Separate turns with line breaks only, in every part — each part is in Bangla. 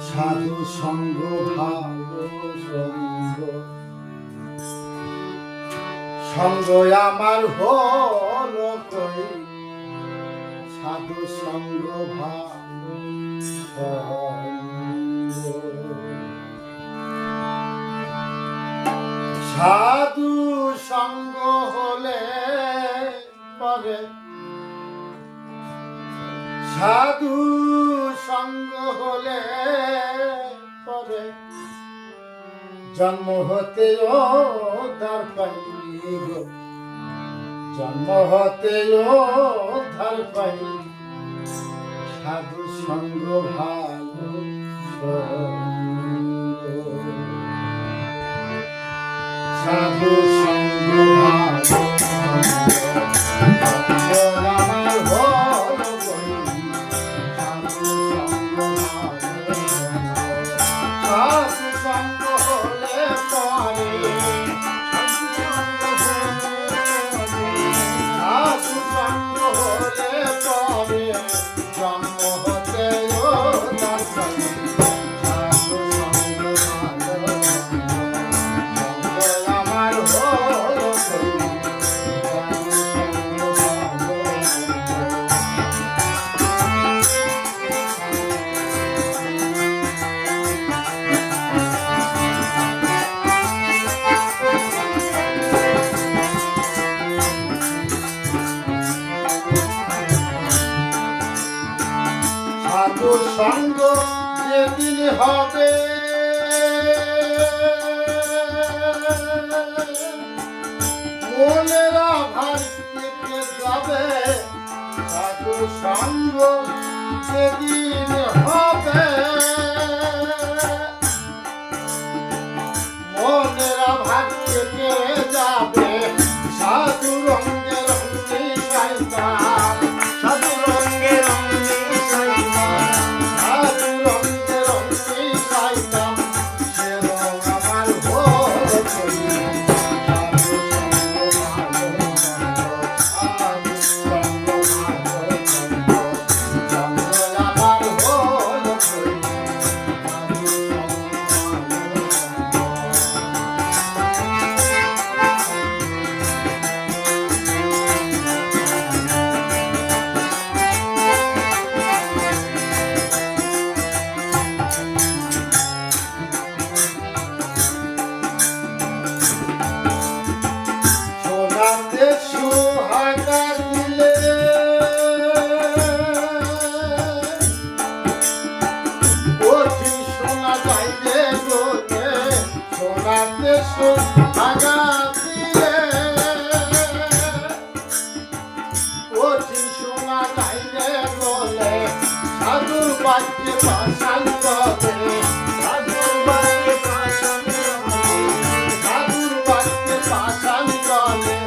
সাধু সঙ্গ ভালো সঙ্গ সঙ্গ আমার হলো কই সাধু সঙ্গ ভালো সাধু সঙ্গ হলে পরে সাধু সঙ্গ হলে পরে জন্ম হতে ও ধার পাই গো জন্ম হতে ও ধার পাই সাধু সঙ্গ ভালো সাধু সঙ্গ ভালো সাধু সঙ্গ যেদিন হবে মনেরা ভার কেটে যাবে সাধু সঙ্গ যেদিন হবে মনেরা ভার কেটে যাবে সাধু রঙ্গে রঙ্গে সাইতাম সাধু রঙ্গে রঙ্গে সুহাগা দিলে কঠিন শোনা যাইবে গোলে সোনাতে সুহাগা দিলে কঠিন শোনা যাইবে গোলে সাধুর বাক্যে পাশান করে সাধুর বাক্যে পাশান সাধুর বাক্যে পাশান করে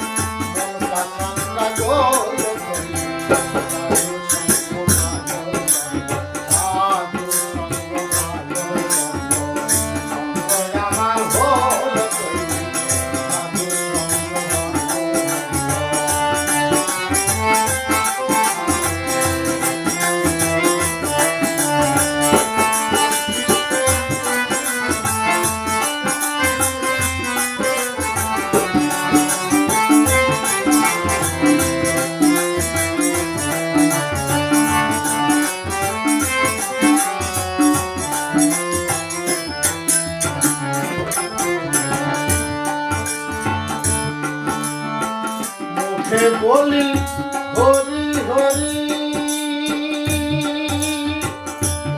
বলি হরি হরি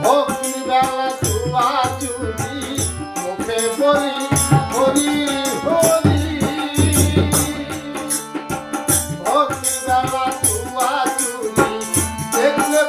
ভক্তি বেলা তুবা চুরি মুখে বলি হরি হরি ভক্তি বেলা তুবা চুরি দেখলে